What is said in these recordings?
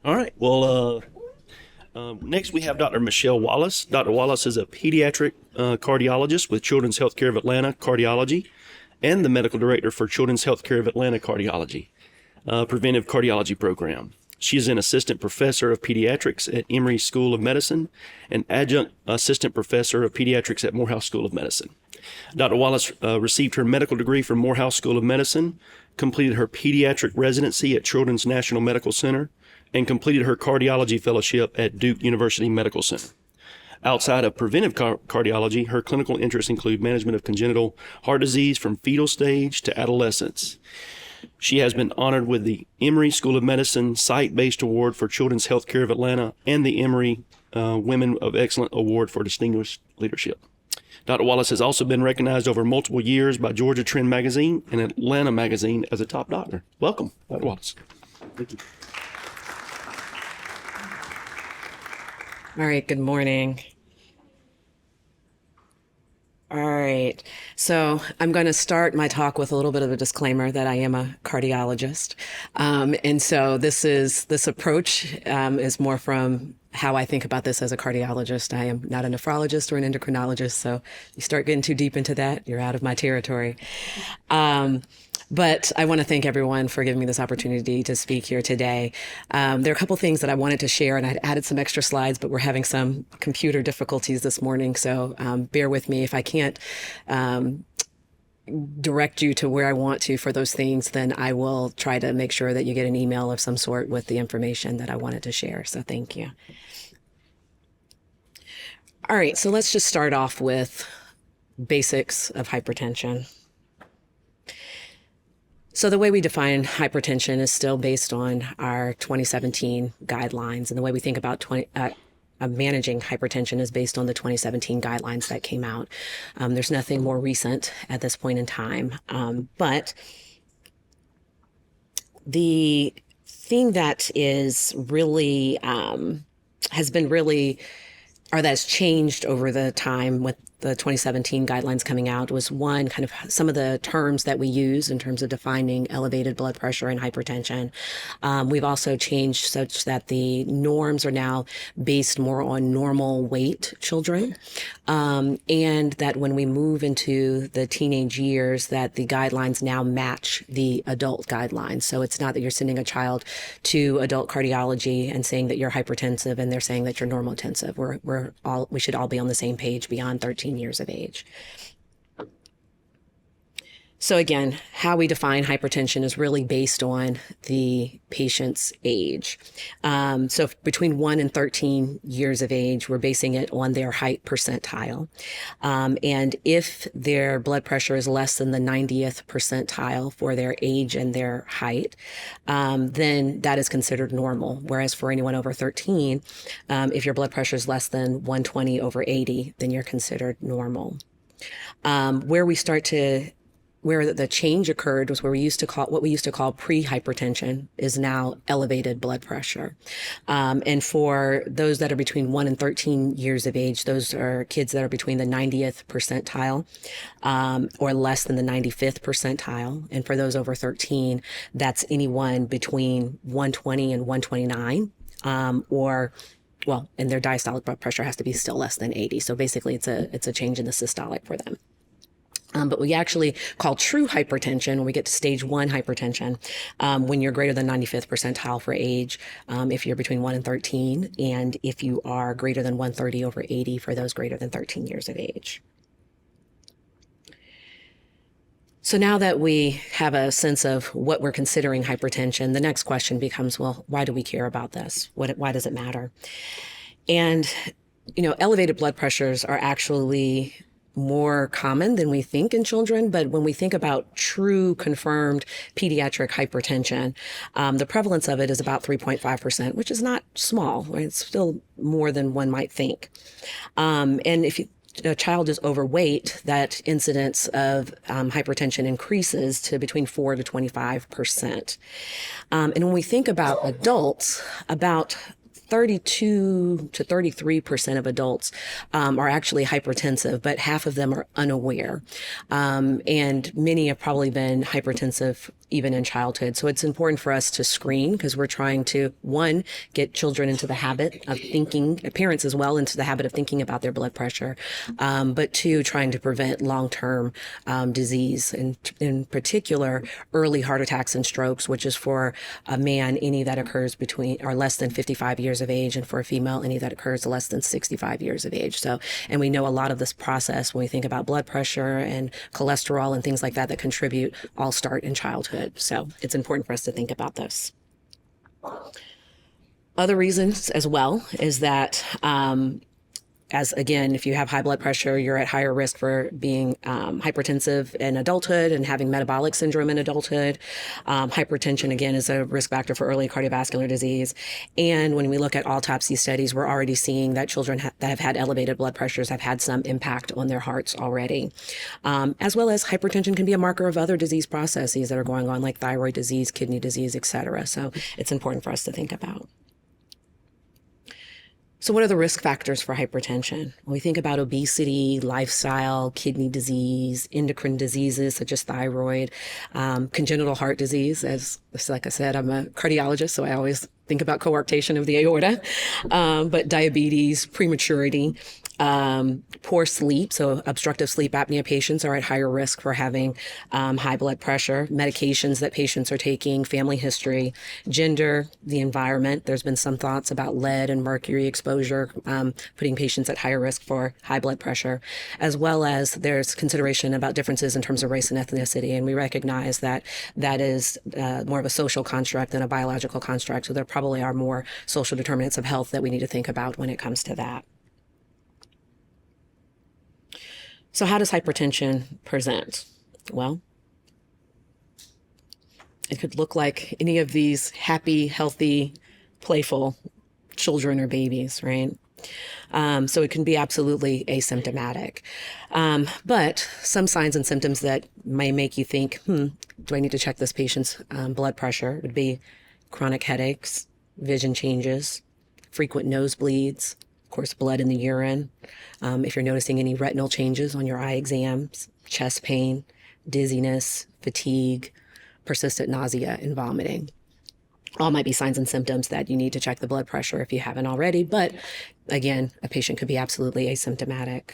All right. Well, next we have Dr. Michelle Wallace. Dr. Wallace is a pediatric cardiologist with Children's Healthcare of Atlanta Cardiology and the medical director for Children's Healthcare of Atlanta Cardiology, Preventive Cardiology Program. She is an assistant professor of pediatrics at Emory School of Medicine and adjunct assistant professor of pediatrics at Morehouse School of Medicine. Dr. Wallace received her medical degree from Morehouse School of Medicine, completed her pediatric residency at Children's National Medical Center, and completed her cardiology fellowship at Duke University Medical Center. Outside of preventive cardiology, her clinical interests include management of congenital heart disease from fetal stage to adolescence. She has been honored with the Emory School of Medicine Site-Based Award for Children's Healthcare of Atlanta and the Emory Women of Excellence Award for Distinguished Leadership. Dr. Wallace has also been recognized over multiple years by Georgia Trend Magazine and Atlanta Magazine as a top doctor. Welcome, Dr. Wallace. Thank you. All right, good morning. All right, so I'm going to start my talk with a little bit of a disclaimer that I am a cardiologist. And so this approach is more from how I think about this as a cardiologist. I am not a nephrologist or an endocrinologist, so you start getting too deep into that, you're out of my territory. But I want to thank everyone for giving me this opportunity to speak here today. There are a couple things that I wanted to share, and I added some extra slides, but we're having some computer difficulties this morning, so bear with me. If I can't direct you to where I want to for those things, then I will try to make sure that you get an email of some sort with the information that I wanted to share, so thank you. All right, so let's just start off with basics of hypertension. So the way we define hypertension is still based on our 2017 guidelines. And the way we think about managing hypertension is based on the 2017 guidelines that came out. There's nothing more recent at this point in time. But the thing that is really, has been really, or that's changed over the time with the 2017 guidelines coming out was one, kind of some of the terms that we use in terms of defining elevated blood pressure and hypertension. We've also changed such that the norms are now based more on normal weight children. And that when we move into the teenage years, that the guidelines now match the adult guidelines. So it's not that you're sending a child to adult cardiology and saying that you're hypertensive and they're saying that you're normotensive. We should all be on the same page beyond 13 years of age. So again, how we define hypertension is really based on the patient's age. So between 1 and 13 years of age, we're basing it on their height percentile. And if their blood pressure is less than the 90th percentile for their age and their height, then that is considered normal. Whereas for anyone over 13, if your blood pressure is less than 120 over 80, then you're considered normal. Where the change occurred was where what we used to call pre-hypertension is now elevated blood pressure. And for those that are between 1 and 13 years of age, those are kids that are between the 90th percentile or less than the 95th percentile. And for those over 13, that's anyone between 120 and 129 and their diastolic blood pressure has to be still less than 80. So basically it's a change in the systolic for them. But we actually call true hypertension when we get to stage 1 hypertension, when you're greater than 95th percentile for age, if you're between 1 and 13, and if you are greater than 130 over 80 for those greater than 13 years of age. So now that we have a sense of what we're considering hypertension, the next question becomes, well, why do we care about this? Why does it matter? And, elevated blood pressures are actually more common than we think in children, but when we think about true confirmed pediatric hypertension, the prevalence of it is about 3.5%, which is not small. Right? It's still more than one might think. And if a child is overweight, that incidence of hypertension increases to between 4 to 25%. And when we think about adults, about 32 to 33% of adults are actually hypertensive, but half of them are unaware. And many have probably been hypertensive even in childhood. So it's important for us to screen because we're trying to, one, get children into the habit of thinking, parents as well, into the habit of thinking about their blood pressure, but two, trying to prevent long-term disease, and in particular, early heart attacks and strokes, which is for a man, any that occurs between or less than 55 years of age, and for a female, any that occurs less than 65 years of age. So, and we know a lot of this process when we think about blood pressure and cholesterol and things like that that contribute all start in childhood. So it's important for us to think about this. Other reasons as well is that as again, if you have high blood pressure, you're at higher risk for being hypertensive in adulthood and having metabolic syndrome in adulthood. Hypertension, again, is a risk factor for early cardiovascular disease. And when we look at autopsy studies, we're already seeing that children that have had elevated blood pressures have had some impact on their hearts already. As well as hypertension can be a marker of other disease processes that are going on, like thyroid disease, kidney disease, et cetera. So it's important for us to think about. So what are the risk factors for hypertension? When we think about obesity, lifestyle, kidney disease, endocrine diseases such as thyroid, congenital heart disease, as like I said, I'm a cardiologist, so I always think about coarctation of the aorta, but diabetes, prematurity, poor sleep. So obstructive sleep apnea patients are at higher risk for having high blood pressure, medications that patients are taking, family history, gender, the environment. There's been some thoughts about lead and mercury exposure, putting patients at higher risk for high blood pressure, as well as there's consideration about differences in terms of race and ethnicity. And we recognize that that is more of a social construct than a biological construct. So there probably are more social determinants of health that we need to think about when it comes to that. So how does hypertension present? Well, it could look like any of these happy, healthy, playful children or babies, right? So it can be absolutely asymptomatic. But some signs and symptoms that may make you think, do I need to check this patient's blood pressure would be chronic headaches, vision changes, frequent nosebleeds, of course, blood in the urine. If you're noticing any retinal changes on your eye exams, chest pain, dizziness, fatigue, persistent nausea, and vomiting. All might be signs and symptoms that you need to check the blood pressure if you haven't already. But again, a patient could be absolutely asymptomatic.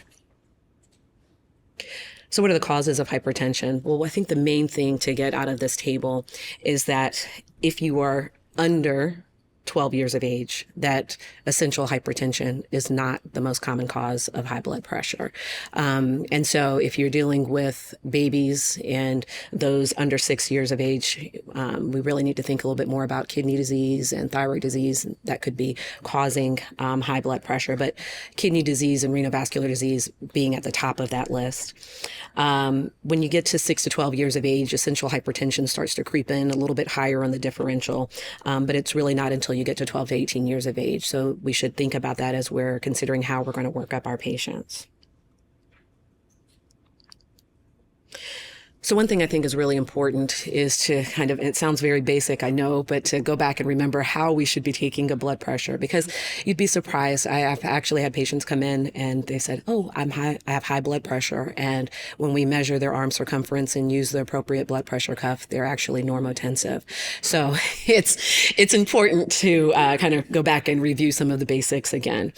So what are the causes of hypertension? Well, I think the main thing to get out of this table is that if you are under 12 years of age, that essential hypertension is not the most common cause of high blood pressure. And so if you're dealing with babies and those under 6 years of age, we really need to think a little bit more about kidney disease and thyroid disease that could be causing high blood pressure, but kidney disease and renovascular disease being at the top of that list. When you get to 6 to 12 years of age, essential hypertension starts to creep in a little bit higher on the differential, but it's really not until you get to 12 to 18 years of age. So we should think about that as we're considering how we're going to work up our patients. So one thing I think is really important is to kind of, it sounds very basic, I know, but to go back and remember how we should be taking a blood pressure, because you'd be surprised. I have actually had patients come in and they said, oh, I have high blood pressure. And when we measure their arm circumference and use the appropriate blood pressure cuff, they're actually normotensive. So it's important to kind of go back and review some of the basics again.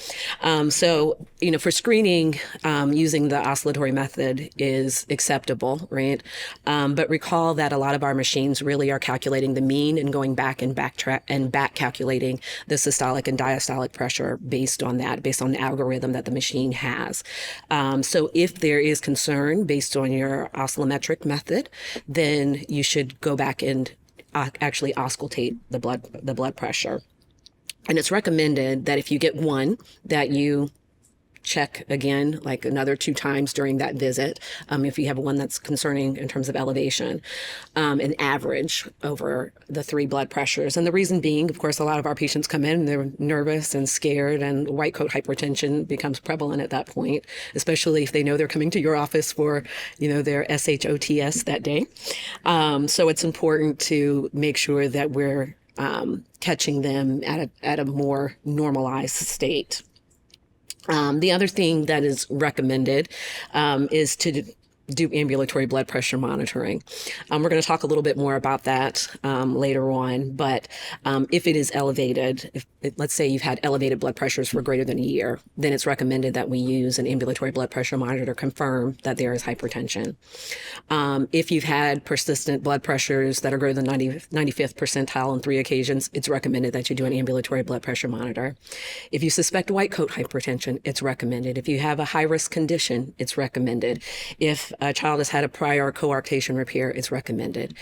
So, for screening, using the oscillatory method is acceptable, right? But recall that a lot of our machines really are calculating the mean and going back and back calculating the systolic and diastolic pressure based on the algorithm that the machine has. So if there is concern based on your oscillometric method, then you should go back and actually auscultate the blood pressure. And it's recommended that if you get one, that you check again, like another 2 times during that visit. If you have one that's concerning in terms of elevation, an average over the 3 blood pressures. And the reason being, of course, a lot of our patients come in and they're nervous and scared, and white coat hypertension becomes prevalent at that point, especially if they know they're coming to your office for, their SHOTS that day. So it's important to make sure that we're catching them at a more normalized state. The other thing that is recommended is to do ambulatory blood pressure monitoring. We're going to talk a little bit more about that later on, but if it is elevated, let's say you've had elevated blood pressures for greater than a year, then it's recommended that we use an ambulatory blood pressure monitor to confirm that there is hypertension. If you've had persistent blood pressures that are greater than 95th percentile on 3 occasions, it's recommended that you do an ambulatory blood pressure monitor. If you suspect white coat hypertension, it's recommended. If you have a high-risk condition, it's recommended. If a child has had a prior coarctation repair, it's recommended.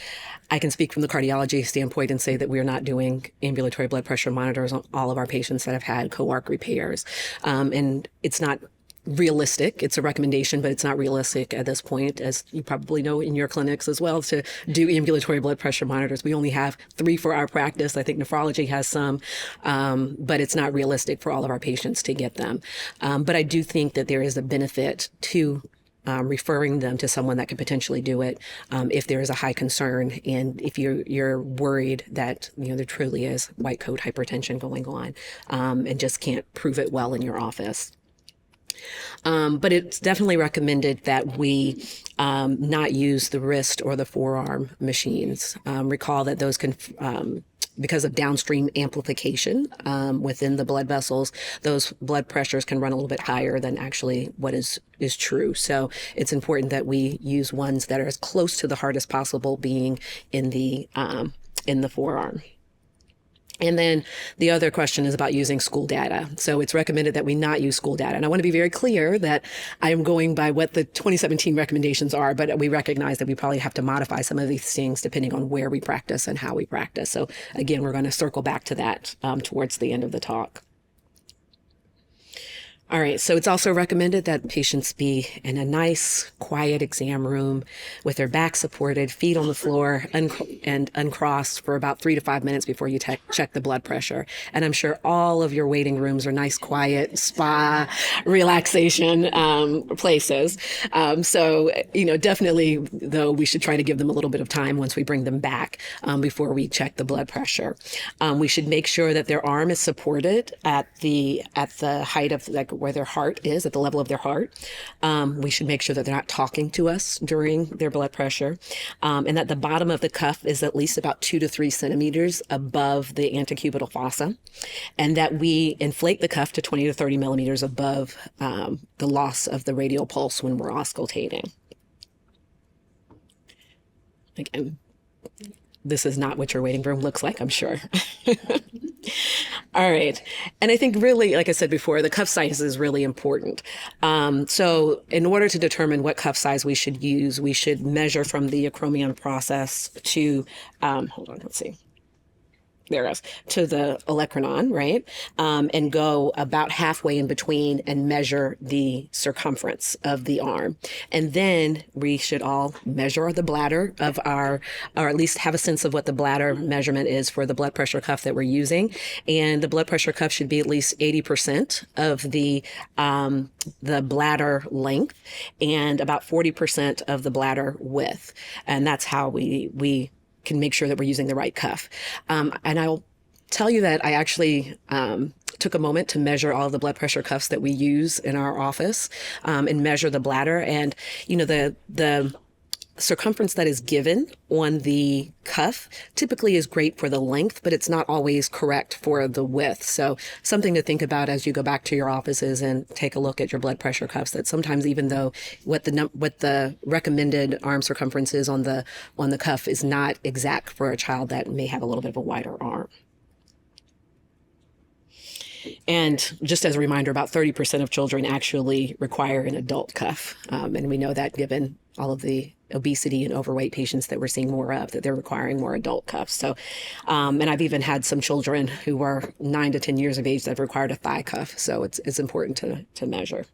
I can speak from the cardiology standpoint and say that we are not doing ambulatory blood pressure monitors on all of our patients that have had coarc repairs. And it's not realistic. It's a recommendation, but it's not realistic at this point, as you probably know in your clinics as well, to do ambulatory blood pressure monitors. We only have 3 for our practice. I think nephrology has some, but it's not realistic for all of our patients to get them. But I do think that there is a benefit to referring them to someone that could potentially do it if there is a high concern and if you're worried that there truly is white coat hypertension going on and just can't prove it well in your office. But it's definitely recommended that we not use the wrist or the forearm machines. Recall that those can because of downstream amplification within the blood vessels, those blood pressures can run a little bit higher than actually what is true. So it's important that we use ones that are as close to the heart as possible, being in the forearm. And then the other question is about using school data. So it's recommended that we not use school data. And I want to be very clear that I am going by what the 2017 recommendations are, but we recognize that we probably have to modify some of these things depending on where we practice and how we practice. So again, we're going to circle back to that towards the end of the talk. All right, so it's also recommended that patients be in a nice, quiet exam room with their back supported, feet on the floor, and uncrossed for about 3 to 5 minutes before you check the blood pressure. And I'm sure all of your waiting rooms are nice, quiet, spa, relaxation places. So, definitely, though, we should try to give them a little bit of time once we bring them back before we check the blood pressure. We should make sure that their arm is supported at the height of where their heart is, at the level of their heart. We should make sure that they're not talking to us during their blood pressure, and that the bottom of the cuff is at least about 2 to 3 centimeters above the antecubital fossa, and that we inflate the cuff to 20 to 30 millimeters above the loss of the radial pulse when we're auscultating. Again, this is not what your waiting room looks like, I'm sure. All right. And I think really, like I said before, the cuff size is really important. So in order to determine what cuff size we should use, we should measure from the acromion process to, to the olecranon, right? And go about halfway in between and measure the circumference of the arm. And then we should all measure the bladder of or at least have a sense of what the bladder measurement is for the blood pressure cuff that we're using. And the blood pressure cuff should be at least 80% of the bladder length and about 40% of the bladder width. And that's how we can make sure that we're using the right cuff. And I'll tell you that I actually took a moment to measure all of the blood pressure cuffs that we use in our office and measure the bladder. And, the circumference that is given on the cuff typically is great for the length, but it's not always correct for the width. So something to think about as you go back to your offices and take a look at your blood pressure cuffs, that sometimes even though what the recommended arm circumference is on the cuff is not exact for a child that may have a little bit of a wider arm. And just as a reminder, about 30% of children actually require an adult cuff. And we know that given all of the obesity and overweight patients that we're seeing more of, that they're requiring more adult cuffs. So, and I've even had some children who are 9 to 10 years of age that have required a thigh cuff. So it's important to measure.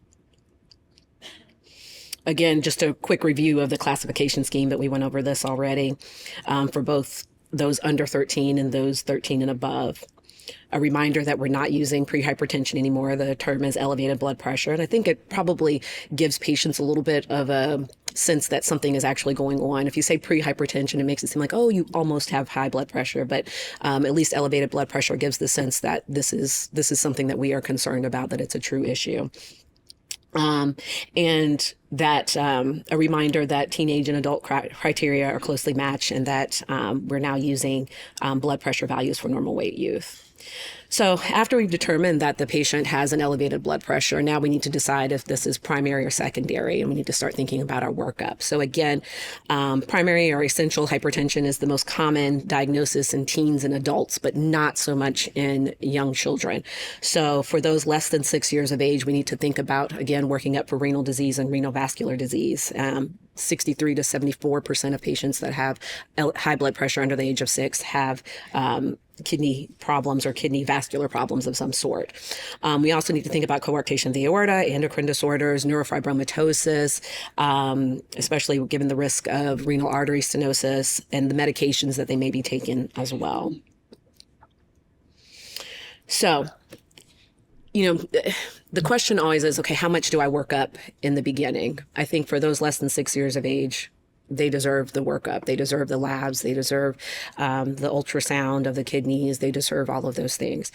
Again, just a quick review of the classification scheme, but we went over this already for both those under 13 and those 13 and above. A reminder that we're not using prehypertension anymore. The term is elevated blood pressure. And I think it probably gives patients a little bit of a sense that something is actually going on. If you say prehypertension, it makes it seem like, oh, you almost have high blood pressure. But at least elevated blood pressure gives the sense that this is something that we are concerned about, that it's a true issue. And that a reminder that teenage and adult criteria are closely matched, and that we're now using blood pressure values for normal weight youth. So after we've determined that the patient has an elevated blood pressure, now we need to decide if this is primary or secondary, and we need to start thinking about our workup. So again, primary or essential hypertension is the most common diagnosis in teens and adults, but not so much in young children. So for those less than 6 years of age, we need to think about, again, working up for renal disease and renal vascular disease. 63 to 74% of patients that have high blood pressure under the age of 6 have kidney problems or kidney vascular problems of some sort. We also need to think about coarctation of the aorta, endocrine disorders, neurofibromatosis, especially given the risk of renal artery stenosis, and the medications that they may be taking as well. So, the question always is, okay, how much do I work up in the beginning? I think for those less than 6 years of age, they deserve the workup. They deserve the labs. They deserve the ultrasound of the kidneys. They deserve all of those things.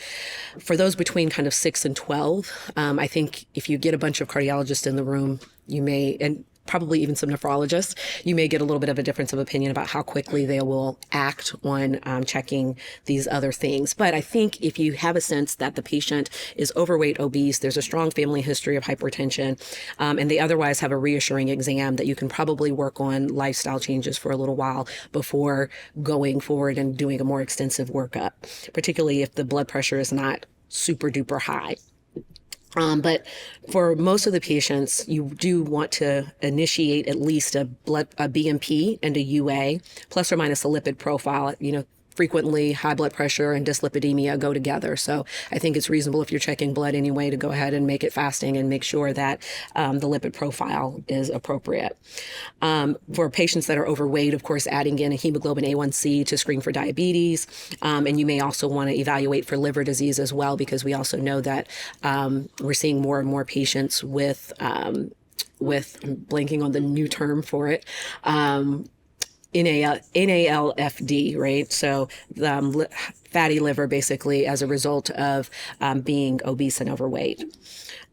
For those between kind of 6 and 12, I think if you get a bunch of cardiologists in the room, you may, and probably even some nephrologists, you may get a little bit of a difference of opinion about how quickly they will act on checking these other things. But I think if you have a sense that the patient is overweight, obese, there's a strong family history of hypertension, and they otherwise have a reassuring exam, that you can probably work on lifestyle changes for a little while before going forward and doing a more extensive workup, particularly if the blood pressure is not super duper high. But for most of the patients, you do want to initiate at least a BMP and a UA, plus or minus a lipid profile. Frequently high blood pressure and dyslipidemia go together. So I think it's reasonable, if you're checking blood anyway, to go ahead and make it fasting and make sure that the lipid profile is appropriate. For patients that are overweight, of course, adding in a hemoglobin A1C to screen for diabetes. And you may also want to evaluate for liver disease as well, because we also know that we're seeing more and more patients with I'm blanking on the new term for it, NALFD, right? So fatty liver, basically, as a result of being obese and overweight.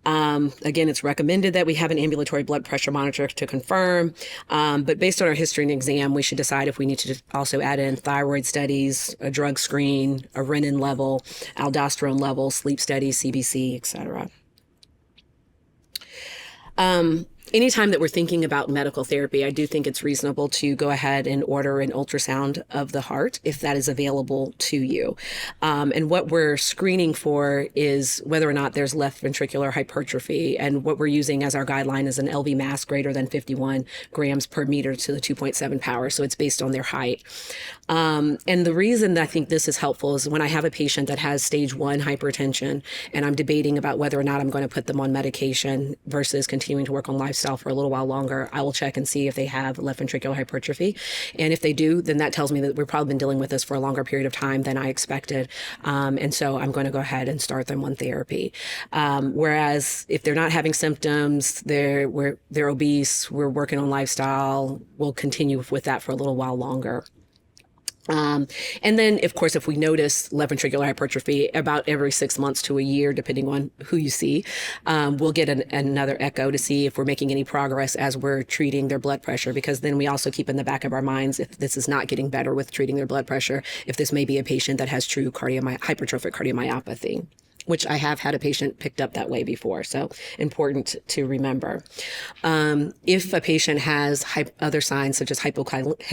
Again, it's recommended that we have an ambulatory blood pressure monitor to confirm, but based on our history and exam, we should decide if we need to also add in thyroid studies, a drug screen, a renin level, aldosterone level, sleep studies, CBC, etc. Anytime that we're thinking about medical therapy, I do think it's reasonable to go ahead and order an ultrasound of the heart if that is available to you. And what we're screening for is whether or not there's left ventricular hypertrophy. And what we're using as our guideline is an LV mass greater than 51 grams per meter to the 2.7 power. So it's based on their height. And the reason that I think this is helpful is when I have a patient that has stage 1 hypertension and I'm debating about whether or not I'm going to put them on medication versus continuing to work on lifestyle for a little while longer, I will check and see if they have left ventricular hypertrophy. And if they do, then that tells me that we've probably been dealing with this for a longer period of time than I expected. And so I'm going to go ahead and start them on therapy. Whereas if they're not having symptoms, they're obese, we're working on lifestyle, we'll continue with that for a little while longer. And then, of course, if we notice left ventricular hypertrophy about every 6 months to a year, depending on who you see, we'll get another echo to see if we're making any progress as we're treating their blood pressure, because then we also keep in the back of our minds, if this is not getting better with treating their blood pressure, if this may be a patient that has true hypertrophic cardiomyopathy, which I have had a patient picked up that way before. So important to remember. If a patient has other signs such as hypokalemia,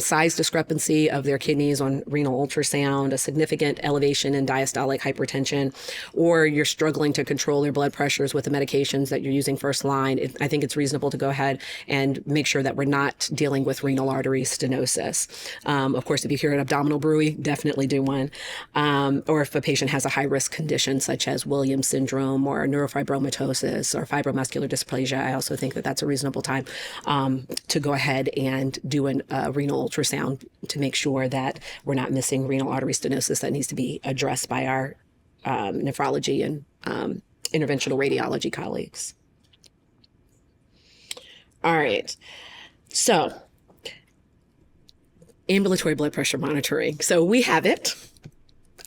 size discrepancy of their kidneys on renal ultrasound, a significant elevation in diastolic hypertension, or you're struggling to control your blood pressures with the medications that you're using first line, I think it's reasonable to go ahead and make sure that we're not dealing with renal artery stenosis. Of course, if you hear an abdominal bruit, definitely do one. or if a patient has a high-risk condition such as Williams syndrome or neurofibromatosis or fibromuscular dysplasia, I also think that that's a reasonable time to go ahead and do a renal ultrasound to make sure that we're not missing renal artery stenosis that needs to be addressed by our nephrology and interventional radiology colleagues. All right. So, ambulatory blood pressure monitoring. So we have it.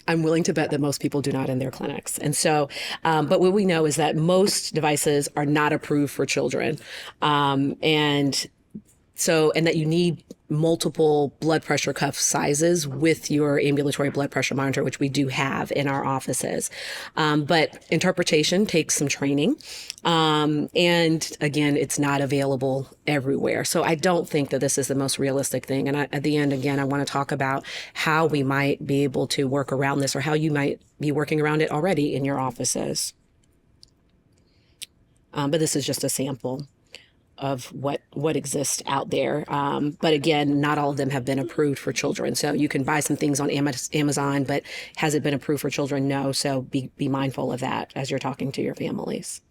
I'm willing to bet that most people do not in their clinics. And so, but what we know is that most devices are not approved for children. And that you need multiple blood pressure cuff sizes with your ambulatory blood pressure monitor, which we do have in our offices. But interpretation takes some training. And again, it's not available everywhere. So I don't think that this is the most realistic thing. And at the end, again, I want to talk about how we might be able to work around this or how you might be working around it already in your offices. But this is just a sample of what exists out there. But again, not all of them have been approved for children. So you can buy some things on Amazon, but has it been approved for children? No. So be mindful of that as you're talking to your families.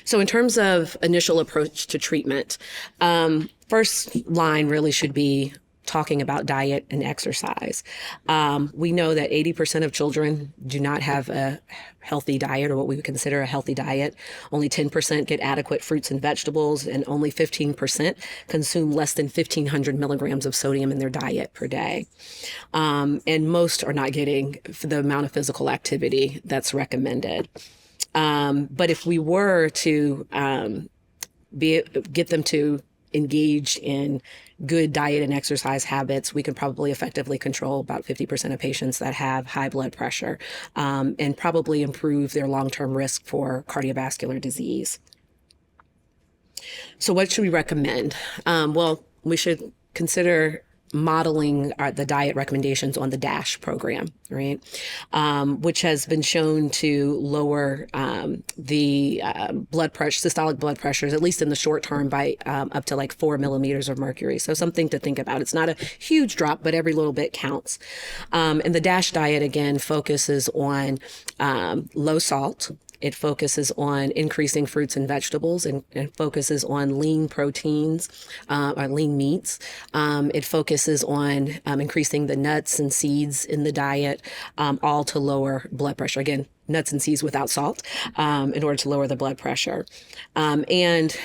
So in terms of initial approach to treatment, first line really should be talking about diet and exercise. We know that 80% of children do not have a healthy diet or what we would consider a healthy diet. Only 10% get adequate fruits and vegetables, and only 15% consume less than 1,500 milligrams of sodium in their diet per day. And most are not getting the amount of physical activity that's recommended. But if we were to get them to engage in good diet and exercise habits, we can probably effectively control about 50% of patients that have high blood pressure, and probably improve their long-term risk for cardiovascular disease. So what should we recommend? Well, we should consider modeling the diet recommendations on the DASH program, right? Which has been shown to lower the blood pressure, systolic blood pressures, at least in the short term, by up to like 4 millimeters of mercury. So something to think about. It's not a huge drop, but every little bit counts. And the DASH diet, again, focuses on low salt. It focuses on increasing fruits and vegetables, and focuses on lean proteins or lean meats. It focuses on increasing the nuts and seeds in the diet, all to lower blood pressure. Again, nuts and seeds without salt, in order to lower the blood pressure. And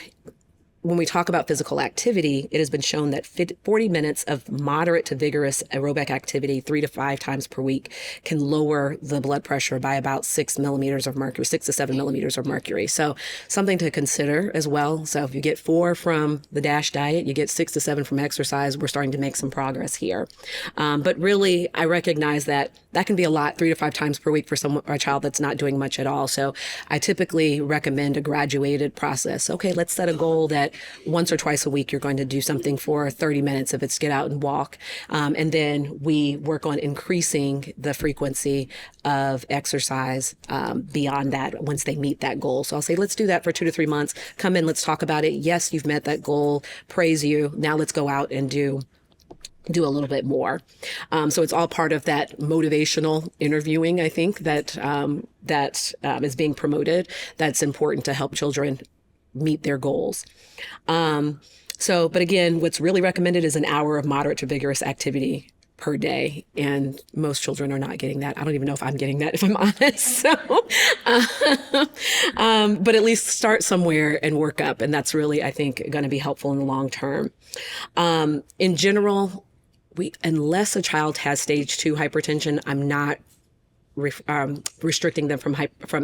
when we talk about physical activity, it has been shown that 40 minutes of moderate to vigorous aerobic activity 3 to 5 times per week can lower the blood pressure by about 6 millimeters of mercury, 6 to 7 millimeters of mercury. So something to consider as well. So if you get 4 from the DASH diet, you get 6 to 7 from exercise, we're starting to make some progress here. But really, I recognize that can be a lot, 3 to 5 times per week for a child that's not doing much at all. So I typically recommend a graduated process. Okay, let's set a goal that once or twice a week, you're going to do something for 30 minutes if it's get out and walk. And then we work on increasing the frequency of exercise beyond that once they meet that goal. So I'll say, let's do that for 2 to 3 months. Come in, let's talk about it. Yes, you've met that goal. Praise you. Now let's go out and do a little bit more. So it's all part of that motivational interviewing, I think, that is being promoted. That's important to help children meet their goals. But again, what's really recommended is an hour of moderate to vigorous activity per day. And most children are not getting that. I don't even know if I'm getting that, if I'm honest. But at least start somewhere and work up. And that's really, I think, going to be helpful in the long term. In general, unless a child has stage 2 hypertension, I'm not restricting them from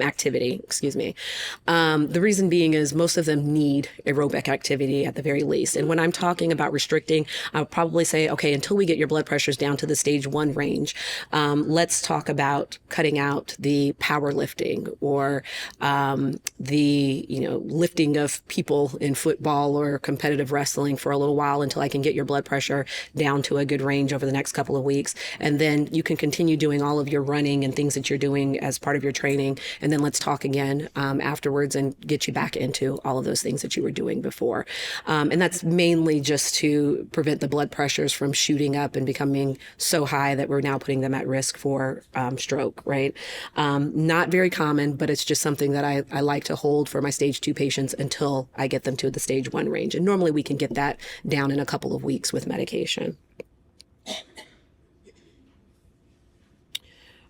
activity. The reason being is most of them need aerobic activity at the very least. And when I'm talking about restricting, I'll probably say, okay, until we get your blood pressures down to the stage 1 range, let's talk about cutting out the powerlifting or the lifting of people in football or competitive wrestling for a little while until I can get your blood pressure down to a good range over the next couple of weeks. And then you can continue doing all of your running and things that you're doing as part of your training, and then let's talk again afterwards and get you back into all of those things that you were doing before. And that's mainly just to prevent the blood pressures from shooting up and becoming so high that we're now putting them at risk for stroke, right? Not very common, but it's just something that I like to hold for my stage 2 patients until I get them to the stage 1 range. And normally we can get that down in a couple of weeks with medication.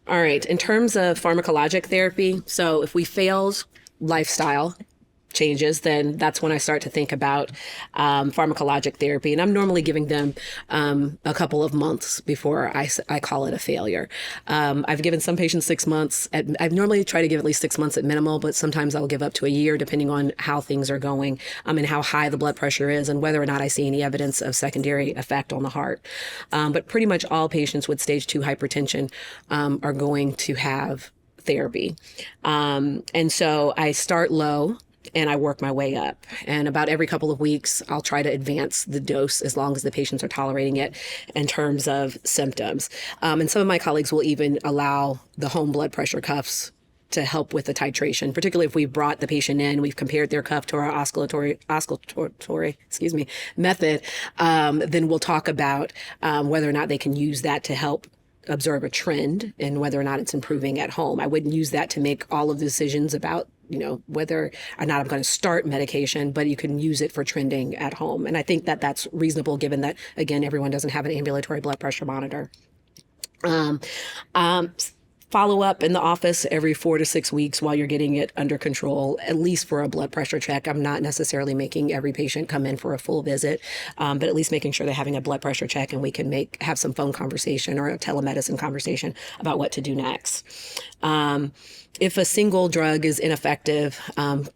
All right, in terms of pharmacologic therapy, so if we failed lifestyle changes, then that's when I start to think about pharmacologic therapy. And I'm normally giving them a couple of months before I call it a failure. I've given some patients 6 months. I've normally try to give at least 6 months at minimal, but sometimes I'll give up to a year depending on how things are going and how high the blood pressure is and whether or not I see any evidence of secondary effect on the heart. But pretty much all patients with stage 2 hypertension are going to have therapy. And so I start low and I work my way up. And about every couple of weeks, I'll try to advance the dose as long as the patients are tolerating it in terms of symptoms. And some of my colleagues will even allow the home blood pressure cuffs to help with the titration, particularly if we've brought the patient in, we've compared their cuff to our oscillatory method, then we'll talk about whether or not they can use that to help observe a trend and whether or not it's improving at home. I wouldn't use that to make all of the decisions about whether or not I'm going to start medication, but you can use it for trending at home. And I think that that's reasonable given that, again, everyone doesn't have an ambulatory blood pressure monitor. Follow up in the office every 4 to 6 weeks while you're getting it under control, at least for a blood pressure check. I'm not necessarily making every patient come in for a full visit, but at least making sure they're having a blood pressure check and we can have some phone conversation or a telemedicine conversation about what to do next. If a single drug is ineffective,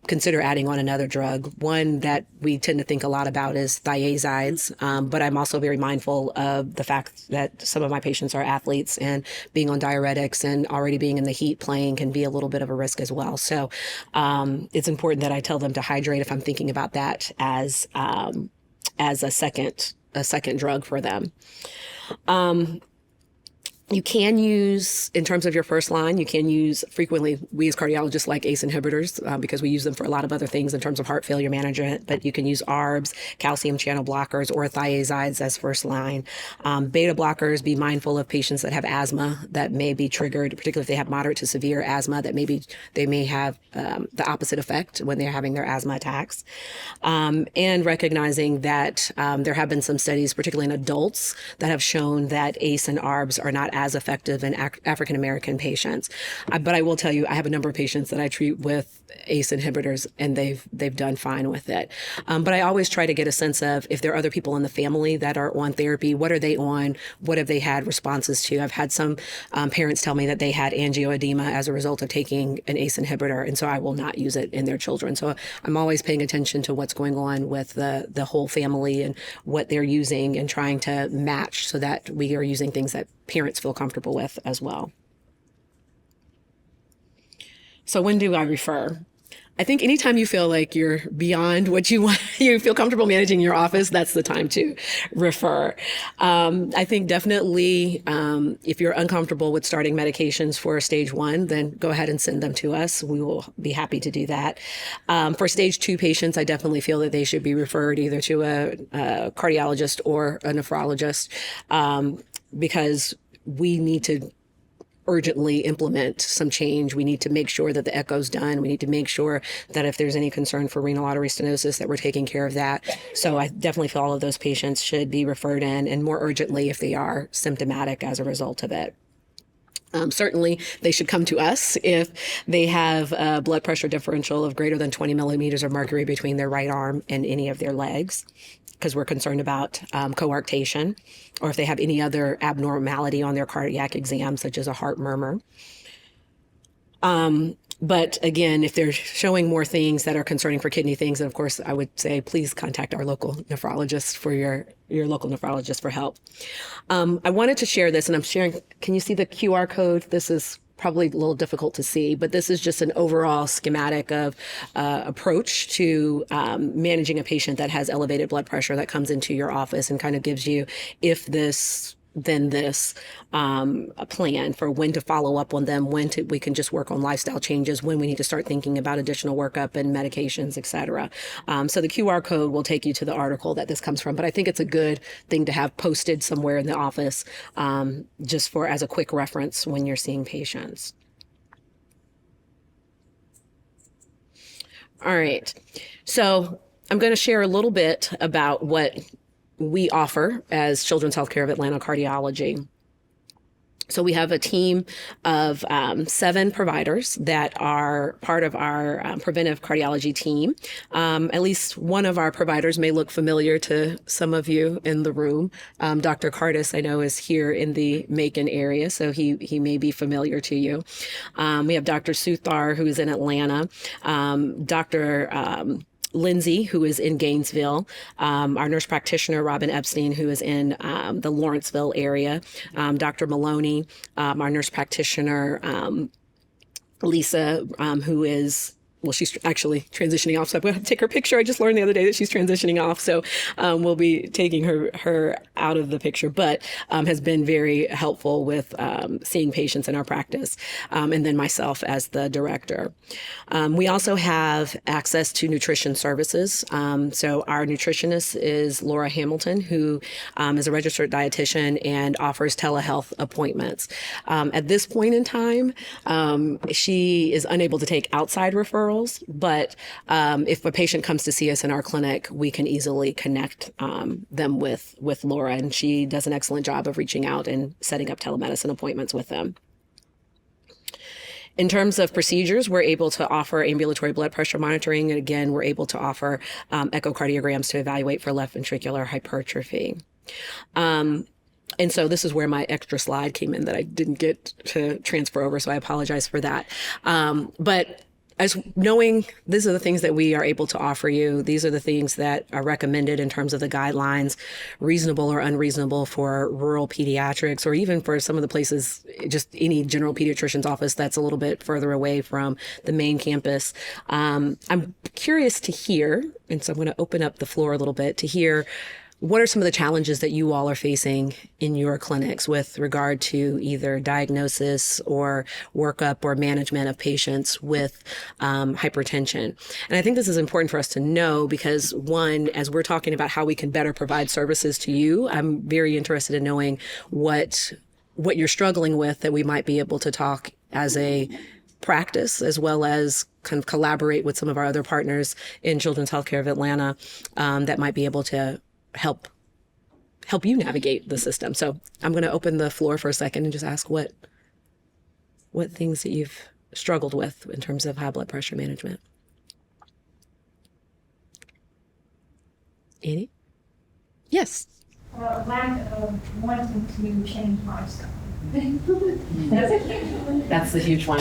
consider adding on another drug. One that we tend to think a lot about is thiazides, but I'm also very mindful of the fact that some of my patients are athletes and being on diuretics and already being in the heat playing can be a little bit of a risk as well. So it's important that I tell them to hydrate if I'm thinking about that as a second drug for them. You can use, in terms of your first line, you can use frequently, we as cardiologists like ACE inhibitors because we use them for a lot of other things in terms of heart failure management, but you can use ARBs, calcium channel blockers, or thiazides as first line. Beta blockers, be mindful of patients that have asthma that may be triggered, particularly if they have moderate to severe asthma, that they may have the opposite effect when they're having their asthma attacks. And recognizing that there have been some studies, particularly in adults, that have shown that ACE and ARBs are not as effective in African American patients. But I will tell you, I have a number of patients that I treat with ACE inhibitors and they've done fine with it. But I always try to get a sense of if there are other people in the family that are on therapy, what are they on? What have they had responses to? I've had some parents tell me that they had angioedema as a result of taking an ACE inhibitor, and so I will not use it in their children. So I'm always paying attention to what's going on with the whole family and what they're using and trying to match so that we are using things that parents feel comfortable with as well. So when do I refer? I think anytime you feel like you're beyond what you want, you feel comfortable managing your office, that's the time to refer. I think definitely if you're uncomfortable with starting medications for stage 1, then go ahead and send them to us. We will be happy to do that. For stage 2 patients, I definitely feel that they should be referred either to a cardiologist or a nephrologist because we need to urgently implement some change. We need to make sure that the echo's done. We need to make sure that if there's any concern for renal artery stenosis, that we're taking care of that. So I definitely feel all of those patients should be referred in, and more urgently if they are symptomatic as a result of it. Certainly, they should come to us if they have a blood pressure differential of greater than 20 millimeters of mercury between their right arm and any of their legs, because we're concerned about coarctation, or if they have any other abnormality on their cardiac exam, such as a heart murmur. But again, if they're showing more things that are concerning for kidney things, then of course I would say please contact our local nephrologist for your local nephrologist for help. I wanted to share this, and I'm sharing. Can you see the QR code? This is probably a little difficult to see, but this is just an overall schematic of approach to managing a patient that has elevated blood pressure that comes into your office, and kind of gives you, if this than this a plan for when to follow up on them, we can just work on lifestyle changes, when we need to start thinking about additional workup and medications, et cetera. So the QR code will take you to the article that this comes from, but I think it's a good thing to have posted somewhere in the office, just for as a quick reference when you're seeing patients. All right. So I'm going to share a little bit about what we offer as Children's Healthcare of Atlanta Cardiology. So we have a team of 7 providers that are part of our preventive cardiology team. At least one of our providers may look familiar to some of you in the room. Dr. Cardis, I know, is here in the Macon area, so he may be familiar to you. We have Dr. Suthar, who is in Atlanta, Dr. Lindsay, who is in Gainesville, our nurse practitioner, Robin Epstein, who is in the Lawrenceville area, Dr. Maloney, our nurse practitioner, Lisa, who is, well, she's actually transitioning off, so I'm going to take her picture. I just learned the other day that she's transitioning off, so we'll be taking her out of the picture, but has been very helpful with seeing patients in our practice, and then myself as the director. We also have access to nutrition services. So our nutritionist is Laura Hamilton, who is a registered dietitian and offers telehealth appointments. At this point in time, she is unable to take outside referrals, but if a patient comes to see us in our clinic, we can easily connect them with Laura, and she does an excellent job of reaching out and setting up telemedicine appointments with them. In terms of procedures, we're able to offer ambulatory blood pressure monitoring, and again, we're able to offer echocardiograms to evaluate for left ventricular hypertrophy. And so this is where my extra slide came in that I didn't get to transfer over, so I apologize for that. But as knowing these are the things that we are able to offer you, these are the things that are recommended in terms of the guidelines, reasonable or unreasonable for rural pediatrics, or even for some of the places, just any general pediatrician's office that's a little bit further away from the main campus. I'm curious to hear, and so I'm going to open up the floor a little bit to hear, what are some of the challenges that you all are facing in your clinics with regard to either diagnosis or workup or management of patients with hypertension? And I think this is important for us to know because, one, as we're talking about how we can better provide services to you, I'm very interested in knowing what you're struggling with that we might be able to talk as a practice, as well as kind of collaborate with some of our other partners in Children's Healthcare of Atlanta that might be able to help you navigate the system. So I'm going to open the floor for a second and just ask what things that you've struggled with in terms of high blood pressure management. Annie? Yes. Lack of wanting to change lifestyle. That's the huge one.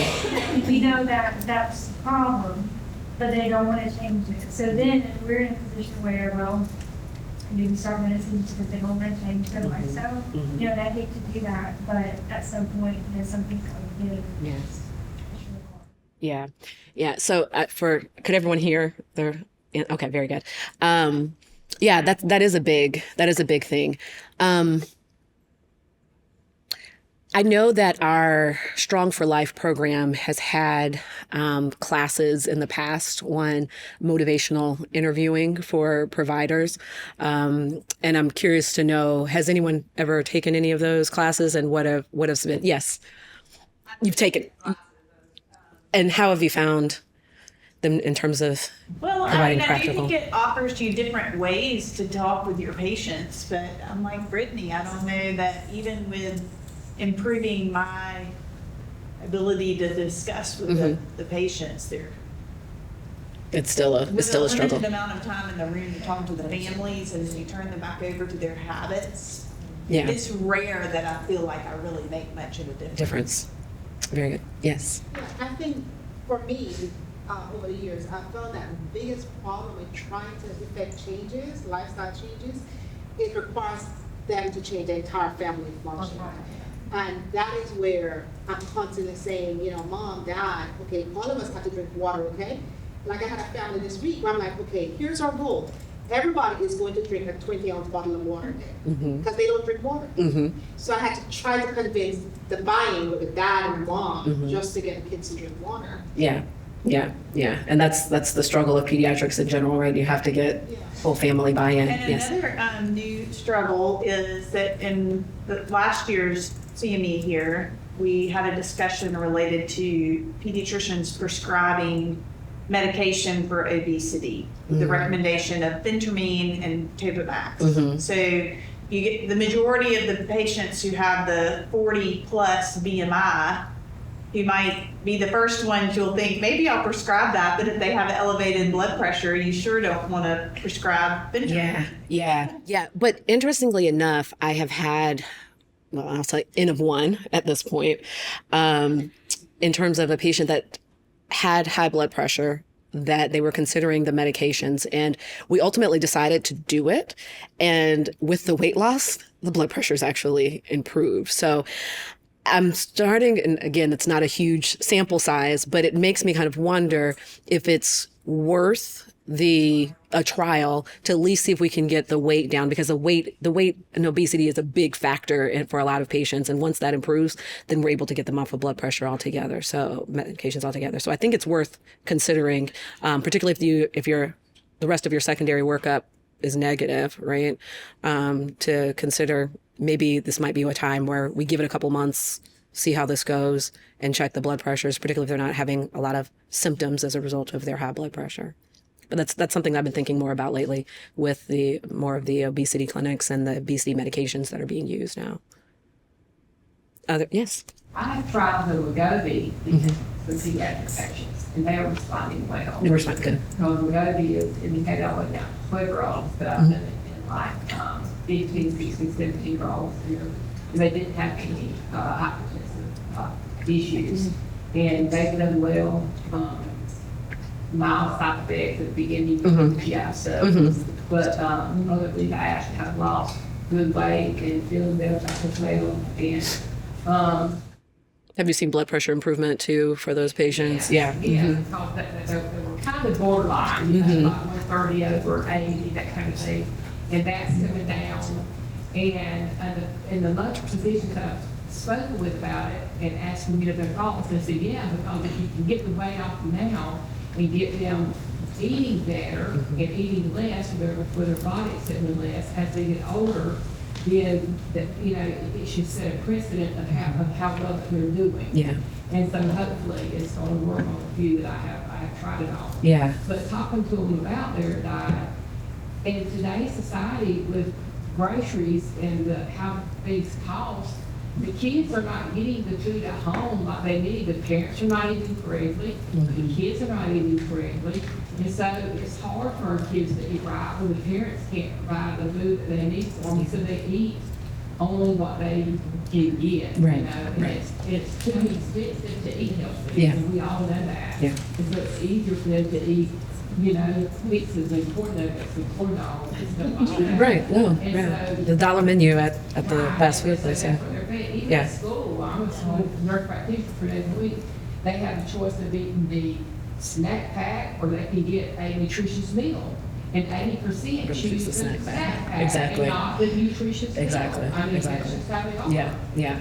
We know that that's the problem, but they don't want to change it. So then we're in a position where, well, do we start medicine because they don't want to change their lifestyle? You know, and I hate to do that, but at some point, there's something to give. Yes. Yeah. So could everyone hear? Okay, very good. Yeah, that is a big thing. I know that our Strong for Life program has had classes in the past on motivational interviewing for providers. And I'm curious to know, has anyone ever taken any of those classes, and what have been? Yes, you've taken. And how have you found them in terms of providing practical? I think it offers you different ways to talk with your patients, but unlike Brittany, I don't know that even with improving my ability to discuss with the patients, it's still a struggle. The amount of time in the room to talk to the families, and then you turn them back over to their habits. Yeah, it's rare that I feel like I really make much of a difference. Very good. Yes. Yeah, I think for me, over the years, I found that the biggest problem with trying to effect changes, lifestyle changes, it requires them to change the entire family function. And that is where I'm constantly saying, Mom, Dad, okay, all of us have to drink water, okay? Like I had a family this week where I'm like, okay, here's our goal. everybody is going to drink a 20-ounce bottle of water a day because they don't drink water. So I had to try to convince the buy-in with the dad and mom just to get kids to drink water. Yeah. And that's the struggle of pediatrics in general, right? You have to get full family buy-in. And another new struggle is that in the last year's CME here, we had a discussion related to pediatricians prescribing medication for obesity, the recommendation of phentermine and Topamax. So you get the majority of the patients who have the 40 plus BMI, you might be the first ones you'll think, maybe I'll prescribe that, but if they have elevated blood pressure, you sure don't want to prescribe phentermine. Yeah. But interestingly enough, I have had, well, I'll say N of one at this point, in terms of a patient that had high blood pressure, that they were considering the medications, and we ultimately decided to do it. And with the weight loss, the blood pressures actually improved. So I'm starting, and again, it's not a huge sample size, but it makes me kind of wonder if it's worth a trial to at least see if we can get the weight down, because the weight and obesity is a big factor for a lot of patients. And once that improves, then we're able to get them off of blood pressure altogether. So medications altogether. So I think it's worth considering, particularly if the rest of your secondary workup is negative, right? To consider maybe this might be a time where we give it a couple months, see how this goes, and check the blood pressures, particularly if they're not having a lot of symptoms as a result of their high blood pressure. But that's something I've been thinking more about lately with more of the obesity clinics and the obesity medications that are being used now. Yes. I have tried the Wegovy for pediatric patients, and they are responding well. They respond good. Because Wegovy is indicated only now 12-year-olds, but I've done it in like 15, 16, 17-year-olds, and they didn't have any hypertensive issues. And they've done well. Mild side effects at the beginning of the GI stuff. But otherwise, I actually have lost good weight and feeling better as well. And have you seen blood pressure improvement too for those patients? Yeah. Because they were kind of borderline, like 130 over 80, that kind of thing. And that's coming down. And the most physicians I've spoken with about it and asked them to get their thoughts, they said, because if you can get the weight off now and get them eating better and eating less, with their body accepting less as they get older, then that it should set a precedent of how well that they're doing. Yeah. And so hopefully it's going to work on a few that I have tried it on. Yeah. But talking to them about their diet, in today's society with groceries and how things cost, the kids are not getting the food at home like they need. The parents are not eating correctly. The kids are not eating correctly. And so it's hard for our kids to eat right when the parents can't provide the food that they need for them. So they eat only what they can get. Right. And it's too expensive to eat healthy. Yeah. And we all know that. Yeah. And so it's easier for them to eat, mixes and corn nuggets and corn dogs and stuff like that. Right. No. And Yeah. so- The dollar menu at the fast food place. Yeah. Even Yeah. at school, I'm a school nurse practitioner for days a week. They have the choice of eating the snack pack, or they can get a nutritious meal. And 80% Choose choose the the snack snack pack. pack Exactly. and not the nutritious meal. Exactly. I mean, Exactly. that's just how they are. Yeah.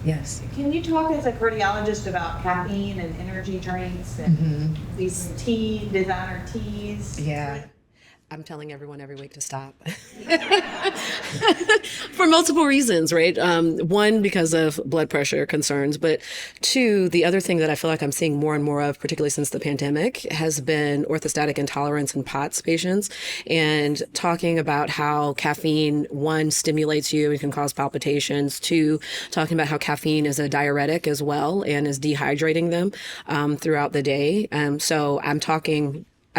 Yes. Can you talk as a cardiologist about caffeine and energy drinks and these designer teas? Yeah. I'm telling everyone every week to stop. For multiple reasons, right? One, because of blood pressure concerns, but two, the other thing that I feel like I'm seeing more and more of, particularly since the pandemic, has been orthostatic intolerance in POTS patients, and talking about how caffeine, one, stimulates you and can cause palpitations, two, talking about how caffeine is a diuretic as well and is dehydrating them throughout the day. So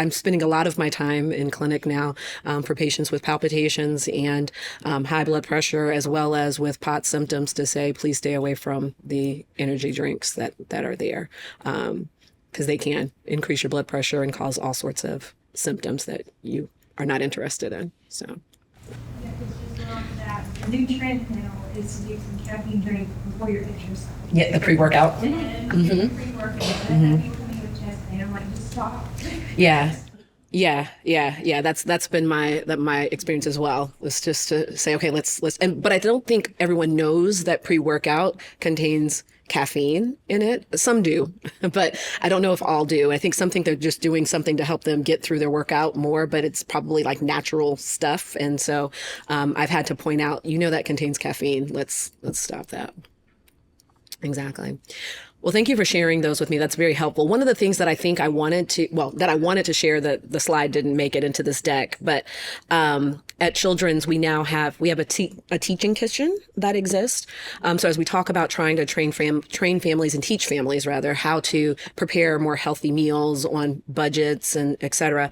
I'm spending a lot of my time in clinic now for patients with palpitations and high blood pressure, as well as with POTS symptoms, to say, please stay away from the energy drinks that are there, because they can increase your blood pressure and cause all sorts of symptoms that you are not interested in. So. Yeah, because just on that, the new trend now is to do some caffeine drink before your exercise. Yeah, the pre-workout. And pre-workout, and I have people coming with chest pain, I'm like, just stop. Yeah. Yeah, yeah. That's been my experience as well. Was just to say, okay, but I don't think everyone knows that pre-workout contains caffeine in it. Some do, but I don't know if all do. I think some think they're just doing something to help them get through their workout more, but it's probably like natural stuff. And so I've had to point out, that contains caffeine. Let's stop that. Exactly. Well, thank you for sharing those with me. That's very helpful. One of the things that I think I wanted to share, that the slide didn't make it into this deck, but at Children's, we have a teaching kitchen that exists. So as we talk about trying to train families and teach families rather how to prepare more healthy meals on budgets and et cetera,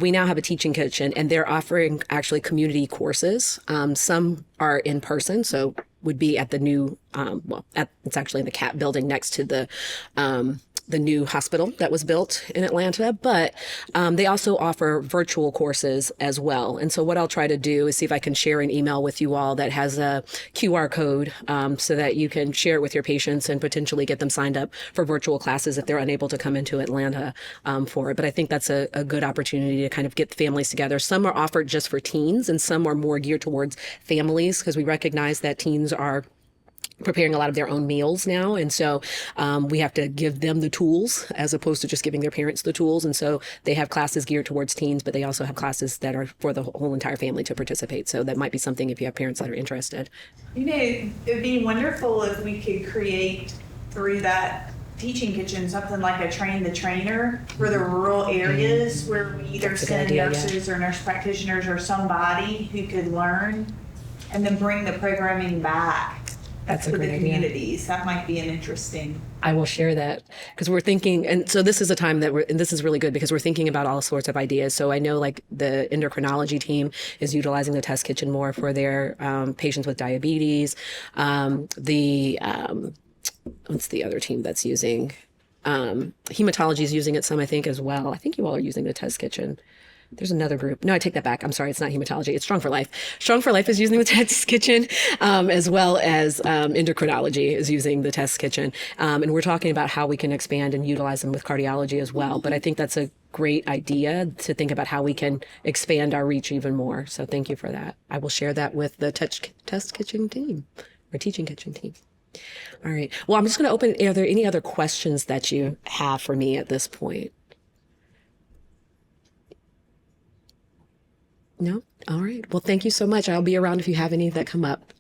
we now have a teaching kitchen, and they're offering actually community courses. Some are in person, so would be at the new, it's actually in the CAP building next to the new hospital that was built in Atlanta, but they also offer virtual courses as well. And so what I'll try to do is see if I can share an email with you all that has a QR code so that you can share it with your patients and potentially get them signed up for virtual classes if they're unable to come into Atlanta for it. But I think that's a good opportunity to kind of get families together. Some are offered just for teens, and some are more geared towards families, because we recognize that teens are preparing a lot of their own meals now. And so we have to give them the tools as opposed to just giving their parents the tools. And so they have classes geared towards teens, but they also have classes that are for the whole entire family to participate. So that might be something if you have parents that are interested. It'd be wonderful if we could create through that teaching kitchen something like a train the trainer for the rural areas where we either send nurses or nurse practitioners or somebody who could learn and then bring the programming back. That's a for great the idea. Communities. That might be an interesting. I will share that, because we're thinking, and so this is a time and this is really good because we're thinking about all sorts of ideas. So I know like the endocrinology team is utilizing the test kitchen more for their patients with diabetes. What's the other team that's using? Hematology is using it some, I think, as well. I think you all are using the test kitchen. There's another group. No, I take that back. I'm sorry. It's not hematology. It's Strong for Life. Strong for Life is using the test kitchen, as well as endocrinology is using the test kitchen. And we're talking about how we can expand and utilize them with cardiology as well. But I think that's a great idea to think about how we can expand our reach even more. So thank you for that. I will share that with the test kitchen team or teaching kitchen team. All right. Well, I'm just going to open. Are there any other questions that you have for me at this point? No? All right. Well, thank you so much. I'll be around if you have any that come up.